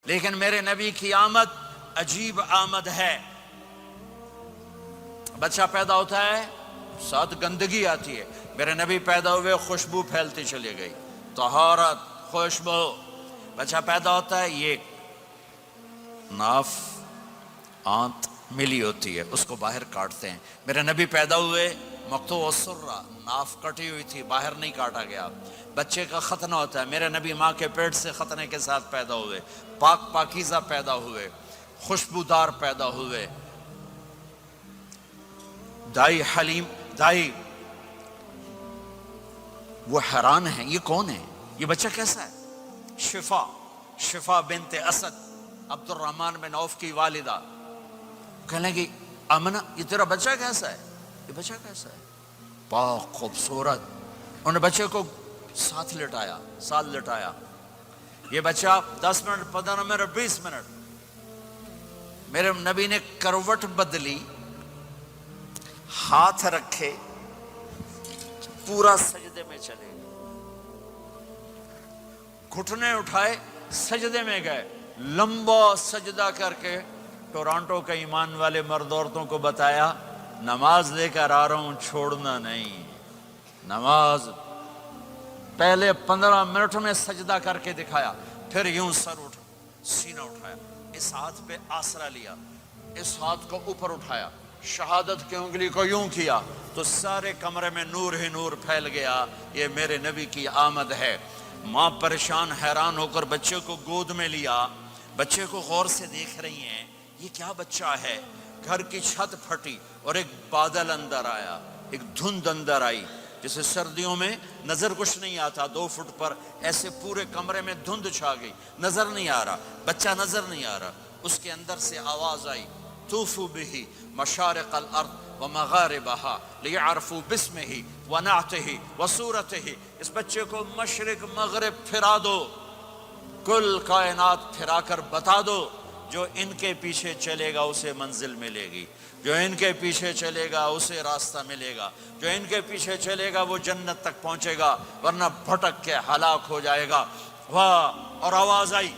لیکن میرے نبی کی آمد عجیب آمد ہے۔ بچہ پیدا ہوتا ہے، ساتھ گندگی آتی ہے۔ میرے نبی پیدا ہوئے، خوشبو پھیلتی چلی گئی، طہارت، خوشبو۔ بچہ پیدا ہوتا ہے، یہ ناف آنت ملی ہوتی ہے، اس کو باہر کاٹتے ہیں۔ میرے نبی پیدا ہوئے، مقطوع السرہ، ناف کٹی ہوئی تھی، باہر نہیں کاٹا گیا۔ بچے کا ختنہ ہوتا ہے، میرے نبی ماں کے پیٹ سے ختنے کے ساتھ پیدا ہوئے، پاک پاکیزہ پیدا ہوئے، خوشبودار پیدا ہوئے۔ دائی حلیم، دائی وہ حیران ہیں، یہ کون ہے؟ یہ بچہ کیسا ہے؟ شفا بنت اسد، عبد الرحمن بن عوف کی والدہ، کہنے لگی آمنہ یہ تیرا بچہ کیسا ہے؟ یہ بچہ کیسا ہے؟ پاک، خوبصورت۔ انہوں نے بچے کو ساتھ لٹایا۔ یہ بچہ 10 منٹ، 15 منٹ، 20 منٹ، میرے نبی نے کروٹ بدلی، ہاتھ رکھے، پورا سجدے میں چلے گئے، گھٹنے اٹھائے، سجدے میں گئے، لمبا سجدہ کر کے ٹورانٹو کے ایمان والے مرد عورتوں کو بتایا نماز لے کر آ رہا ہوں، چھوڑنا نہیں۔ نماز پہلے 15 منٹ میں سجدہ کر کے دکھایا، پھر یوں سر اٹھا، سینہ اٹھایا، اس ہاتھ پہ آسرا لیا، اس ہاتھ کو اوپر اٹھایا، شہادت کی انگلی کو یوں کیا تو سارے کمرے میں نور ہی نور پھیل گیا۔ یہ میرے نبی کی آمد ہے۔ ماں پریشان حیران ہو کر بچے کو گود میں لیا، بچے کو غور سے دیکھ رہی ہیں، یہ کیا بچہ ہے؟ گھر کی چھت پھٹی اور ایک بادل اندر آیا، ایک دھند اندر آئی، جیسے سردیوں میں نظر کچھ نہیں آتا 2 فٹ پر، ایسے پورے کمرے میں دھند چھا گئی، نظر نہیں آ رہا، بچہ نظر نہیں آ رہا۔ اس کے اندر سے آواز آئی طوفوا بہ مشارق الارض ومغاربها لیعرفوا باسمہ ونعتہ وصورتہ۔ اس بچے کو مشرق مغرب پھرا دو، کل کائنات پھرا کر بتا دو، جو ان کے پیچھے چلے گا اسے منزل ملے گی، جو ان کے پیچھے چلے گا اسے راستہ ملے گا، جو ان کے پیچھے چلے گا وہ جنت تک پہنچے گا، ورنہ بھٹک کے ہلاک ہو جائے گا۔ واہ! اور آواز آئی،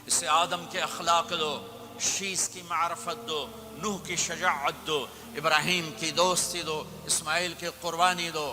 اسے آدم کے اخلاق دو، شیس کی معرفت دو، نوح کی شجاعت دو، ابراہیم کی دوستی دو، اسماعیل کی قربانی دو،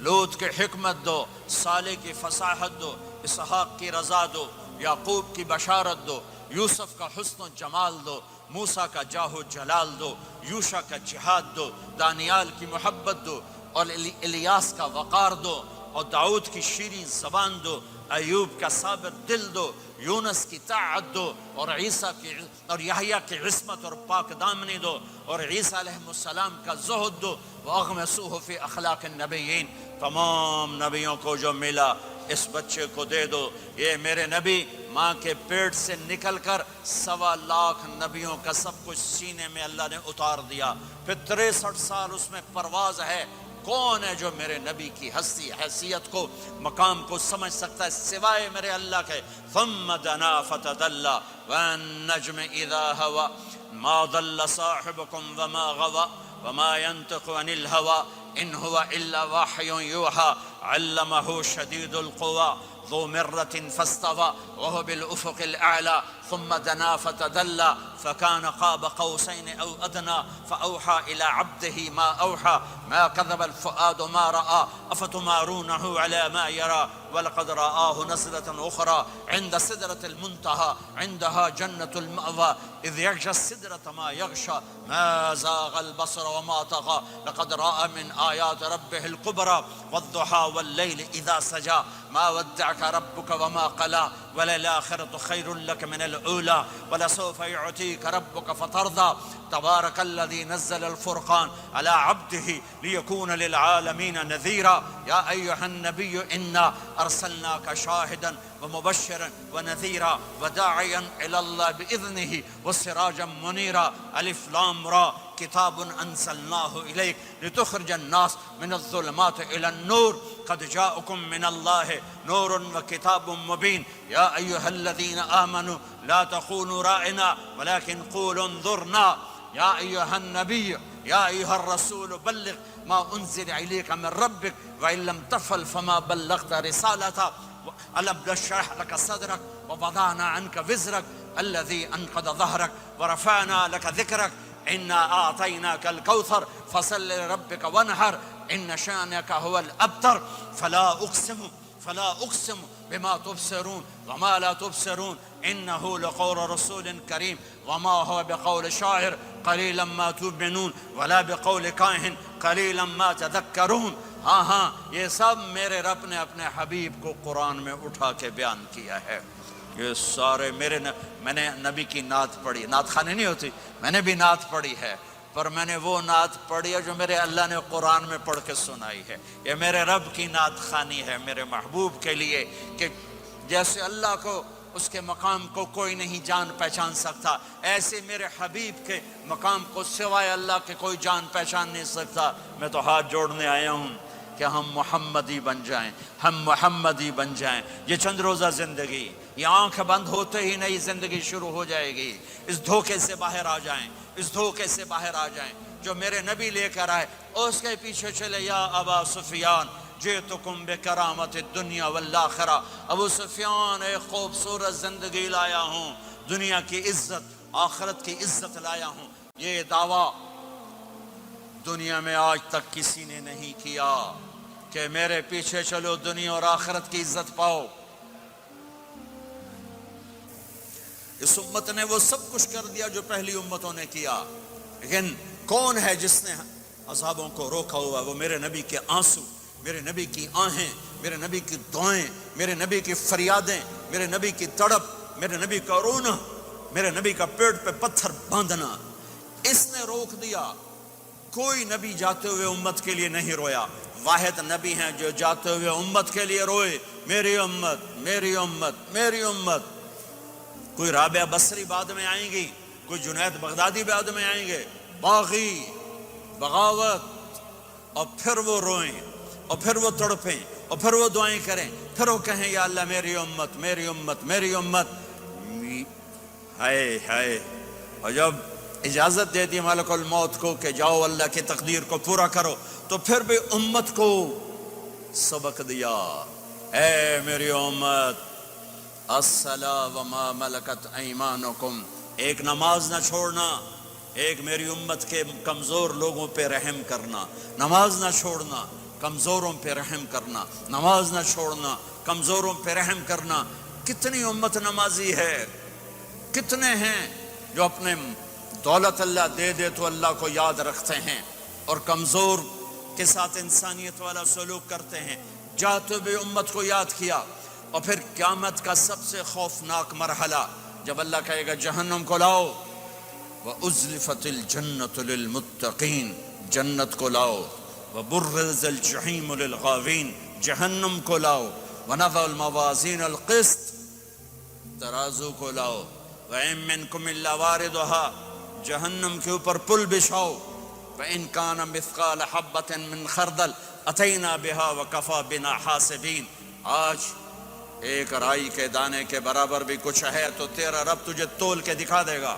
لوط کی حکمت دو، صالح کی فصاحت دو، اسحاق کی رضا دو، یعقوب کی بشارت دو، یوسف کا حسن و جمال دو، موسیٰ کا جاہ و جلال دو، یوشع کا جہاد دو، دانیال کی محبت دو، اور الیاس کا وقار دو، اور داؤد کی شیریں زبان دو، ایوب کا صابر دل دو، یونس کی طاعت دو، اور عیسیٰ کی اور یحییٰ کی عصمت اور پاک دامنی دو، اور عیسیٰ علیہ السلام کا زہد دو، وَأَغْمَسُوهُ فِي أَخْلَاقِ النَّبِيِّينَ۔ تمام نبیوں کو جو ملا اس بچے کو دے دو۔ یہ میرے نبی ماں کے پیٹ سے نکل کر 1.25 لاکھ نبیوں کا سب کچھ سینے میں اللہ نے اتار دیا، پھر 63 سال اس میں پرواز ہے۔ کون ہے جو میرے نبی کی ہستی، حیثیت کو، مقام کو سمجھ سکتا ہے سوائے میرے اللہ کے؟ ثم دنا فتدلى والنجم اذا هوى ما ضل صاحبكم وما غوى وما ينطق عن الهوى ان هو الا وحي يوحى علمه شديد القوى ذو مرة فاستوى وهو بالأفق الأعلى ثم دنا فتدلى فكان قاب قوسين أو أدنى فأوحى إلى عبده ما أوحى ما كذب الفؤاد ما رأى أفتمارونه على ما يرى ولقد رآه نزلة أخرى عند سدرة المنتهى عندها جنة المأوى إذ يغشى السدرة ما يغشى ما زاغ البصر وما طغى لقد رأى من آيات ربه الكبرى والضحى والليل إذا سجى ما ودعك ربك وما قلى وللآخرة خير لك من الأولى ولسوف يعطيك ربك فترضى تبارك الذي نزل الفرقان على عبده ليكون للعالمين نذيرا يا أيها النبي إنا أرسلناك شاهدا ومبشرا ونذيرا وداعيا إلى الله بإذنه وسراجا منيرا ألف لام را كتاب أنزلناه إليك لتخرج الناس من الظلمات إلى النور قد جاءكم من الله نور وكتاب مبين يا أيها الذين آمنوا لا تقولوا راعنا ولكن قولوا انظرنا يا أيها النبي یا ایھا الرسول بلغ ما انزل الیک من ربک وان لم تفعل فما بلغت رسالتہ ألم نشرح لك صدرك ووضعنا عنك وزرك الذي أنقض ظهرك ورفعنا لك ذكرك إنا أعطيناك الكوثر فصل لربك وانحر إن شانك هو الأبتر فلا أقسم بما تبصرون وما لا تبصرون إنه لقول رسول كريم وما هو بقول شاعر قليلا ما تؤمنون ولا بقول کاہن قليلا ما تذكرون. ہاں یہ سب میرے رب نے اپنے حبیب کو قرآن میں اٹھا کے بیان کیا ہے. یہ سارے میں نے نبی کی نعت پڑھی. نعت خانی نہیں ہوتی، میں نے بھی نعت پڑھی ہے، پر میں نے وہ نعت پڑھی ہے جو میرے اللہ نے قرآن میں پڑھ کے سنائی ہے. یہ میرے رب کی نعت خانی ہے میرے محبوب کے لیے، کہ جیسے اللہ کو اس کے مقام کو کوئی نہیں جان پہچان سکتا، ایسے میرے حبیب کے مقام کو سوائے اللہ کے کوئی جان پہچان نہیں سکتا. میں تو ہاتھ جوڑنے آیا ہوں کہ ہم محمدی بن جائیں، ہم محمدی بن جائیں. یہ چند روزہ زندگی، یہ آنکھ بند ہوتے ہی نئی زندگی شروع ہو جائے گی. اس دھوکے سے باہر آ جائیں، اس دھوکے سے باہر آ جائیں جو میرے نبی لے کر آئے، اس کے پیچھے چلے. یا ابا سفیان جئتکم بکرامت الدنیا والآخرہ. ابو سفیان ایک خوبصورت زندگی لایا ہوں، دنیا کی عزت آخرت کی عزت لایا ہوں. یہ دعویٰ دنیا میں آج تک کسی نے نہیں کیا کہ میرے پیچھے چلو دنیا اور آخرت کی عزت پاؤ. اس امت نے وہ سب کچھ کر دیا جو پہلی امتوں نے کیا، لیکن کون ہے جس نے عذابوں کو روکا ہوا؟ وہ میرے نبی کے آنسو، میرے نبی کی آہیں، میرے نبی کی دعائیں، میرے نبی کی فریادیں، میرے نبی کی تڑپ، میرے نبی کا رونا، میرے نبی کا پیٹ پہ پتھر باندھنا. اس نے روک دیا. کوئی نبی جاتے ہوئے امت کے لیے نہیں رویا. واحد نبی ہیں جو جاتے ہوئے امت کے لیے روئے، میری امت میری امت میری امت. کوئی رابعہ بصری بعد میں آئیں گی، کوئی جنید بغدادی بعد میں آئیں گے، باغی بغاوت، اور پھر وہ روئیں اور پھر وہ تڑپیں اور پھر وہ دعائیں کریں، پھر وہ کہیں یا اللہ میری امت میری امت میری امت. ہائے ہائے. اور جب اجازت دے دی ملک الموت کو کہ جاؤ اللہ کی تقدیر کو پورا کرو، تو پھر بھی امت کو سبق دیا، اے میری امت الصلاۃ وما ملکت ایمانکم. ایک نماز نہ چھوڑنا، ایک میری امت کے کمزور لوگوں پہ رحم کرنا. نماز نہ چھوڑنا، کمزوروں پہ رحم کرنا. نماز نہ چھوڑنا، کمزوروں پہ رحم کرنا. کتنی امت نمازی ہے، کتنے ہیں جو اپنے دولت اللہ دے دے تو اللہ کو یاد رکھتے ہیں اور کمزور کے ساتھ انسانیت والا سلوک کرتے ہیں. جاتے بھی امت کو یاد کیا. اور پھر قیامت کا سب سے خوفناک مرحلہ جب اللہ کہے گا جہنم کو لاؤ، وَأُزْلِفَتِ الْجَنَّةُ لِلْمُتَّقِينَ، جنت کو لاؤ. وَبُرِّزَ الْجَحِيمُ لِلْغَاوِينَ، جہنم کو لاؤ. وَنَضَعُ الْمَوَازِينَ الْقِسْطَ، ترازو کو لاؤ. وَإِن مِّنكُمْ إِلَّا وَارِدُهَا، جہنم کے اوپر پل بچھاؤ. وَإِن كَانَ مِثْقَالَ حَبَّةٍ مِّنْ خَرْدَلٍ أَتَيْنَا بِهَا وَكَفَى بِنَا حَاسِبِينَ. آج ایک رائی کے دانے کے برابر بھی کچھ ہے تو تیرا رب تجھے تول کے دکھا دے گا.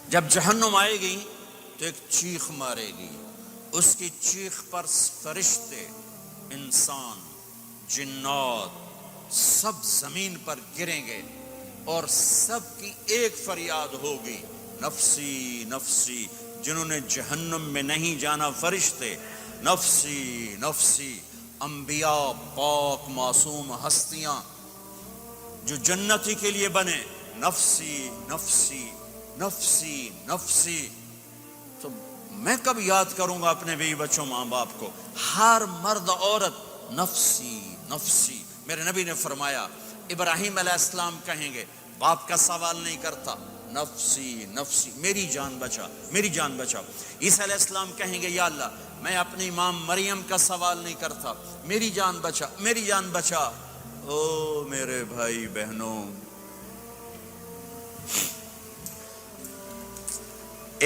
جب جہنم آئے گی تو ایک چیخ مارے گی. اس کی چیخ پر فرشتے، انسان، جنات سب زمین پر گریں گے اور سب کی ایک فریاد ہوگی، نفسی نفسی. جنہوں نے جہنم میں نہیں جانا فرشتے، نفسی نفسی. انبیاء، پاک معصوم ہستیاں جو جنتی کے لیے بنے، نفسی نفسی نفسی نفسی. تو میں کب یاد کروں گا اپنے بیوی بچوں ماں باپ کو؟ ہر مرد عورت نفسی نفسی. میرے نبی نے فرمایا ابراہیم علیہ السلام کہیں گے، باپ کا سوال نہیں کرتا، نفسی نفسی، میری جان بچا میری جان بچا. عیسیٰ علیہ السلام کہیں گے یا اللہ میں اپنی ماں مریم کا سوال نہیں کرتا، میری جان بچا میری جان بچا. او میرے بھائی بہنوں،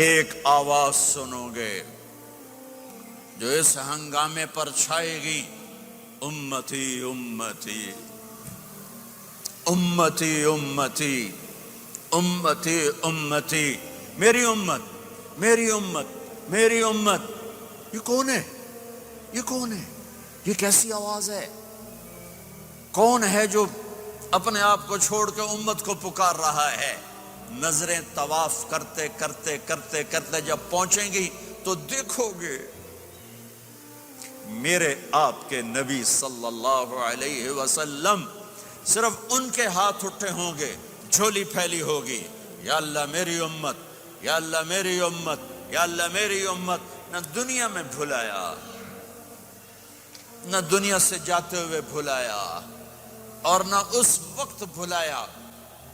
ایک آواز سنو گے جو اس ہنگامے پر چھائے گی، امتی امتی امتی امتی امتی امتی. میری امت میری امت. میری امت. یہ کون ہے؟ یہ کون ہے؟ یہ کیسی آواز ہے؟ کون ہے جو اپنے آپ کو چھوڑ کے امت کو پکار رہا ہے؟ نظریں طواف کرتے کرتے کرتے کرتے جب پہنچیں گی تو دیکھو گے میرے آپ کے نبی صلی اللہ علیہ وسلم صرف ان کے ہاتھ اٹھے ہوں گے، جھولی پھیلی ہوگی، یا اللہ میری امت، یا اللہ میری امت، یا اللہ میری امت. نہ دنیا میں بھلایا، نہ دنیا سے جاتے ہوئے بھلایا، اور نہ اس وقت بھلایا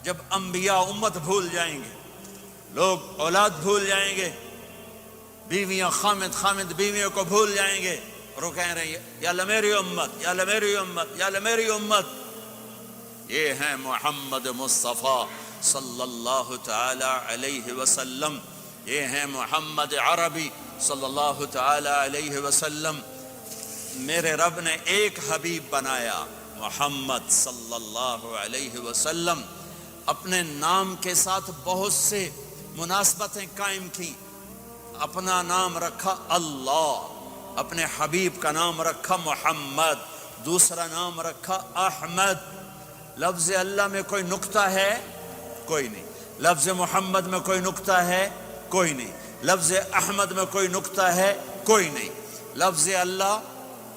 جب انبیاء امت بھول جائیں گے، لوگ اولاد بھول جائیں گے، بیویاں خامد بیویوں کو بھول جائیں گے، اور وہ کہہ رہے ہیں یا اللہ میری امت، یا اللہ میری امت، یا اللہ میری امت. یہ ہیں محمد مصطفیٰ صلی اللہ تعالی علیہ وسلم، یہ ہیں محمد عربی صلی اللہ تعالی علیہ وسلم. میرے رب نے ایک حبیب بنایا، محمد صلی اللہ علیہ وسلم. اپنے نام کے ساتھ بہت سے مناسبتیں قائم کی. اپنا نام رکھا اللہ، اپنے حبیب کا نام رکھا محمد، دوسرا نام رکھا احمد. لفظ اللہ میں کوئی نکتہ ہے؟ کوئی نہیں. لفظ محمد میں کوئی نکتہ ہے؟ کوئی نہیں. لفظ احمد میں کوئی نکتہ ہے؟ کوئی نہیں. لفظ اللہ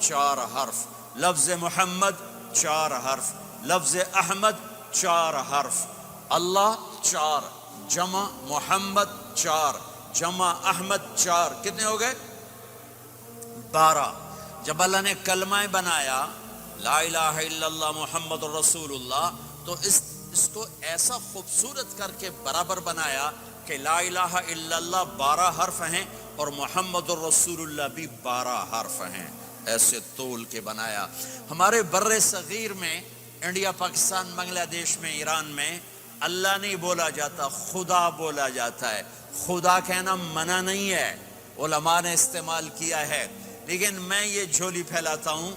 4 حرف، لفظ محمد 4 حرف، لفظ احمد 4 حرف. اللہ 4 جمع محمد 4 جمع احمد 4، کتنے ہو گئے؟ 12. جب اللہ نے کلمہ بنایا لا الہ الا اللہ محمد رسول اللہ، تو اس کو ایسا خوبصورت کر کے برابر بنایا کہ لا الہ الا اللہ 12 حرف ہیں اور محمد الرسول اللہ بھی 12 حرف ہیں. ایسے تول کے بنایا. ہمارے بر صغیر میں، انڈیا، پاکستان، بنگلہ دیش میں، ایران میں اللہ نہیں بولا جاتا، خدا بولا جاتا ہے. خدا کہنا منع نہیں ہے، علماء نے استعمال کیا ہے، لیکن میں یہ جھولی پھیلاتا ہوں،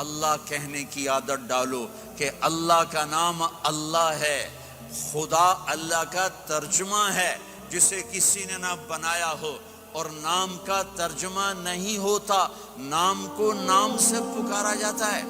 اللہ کہنے کی عادت ڈالو کہ اللہ کا نام اللہ ہے. خدا اللہ کا ترجمہ ہے جسے کسی نے نہ بنایا ہو، اور نام کا ترجمہ نہیں ہوتا، نام کو نام سے پکارا جاتا ہے.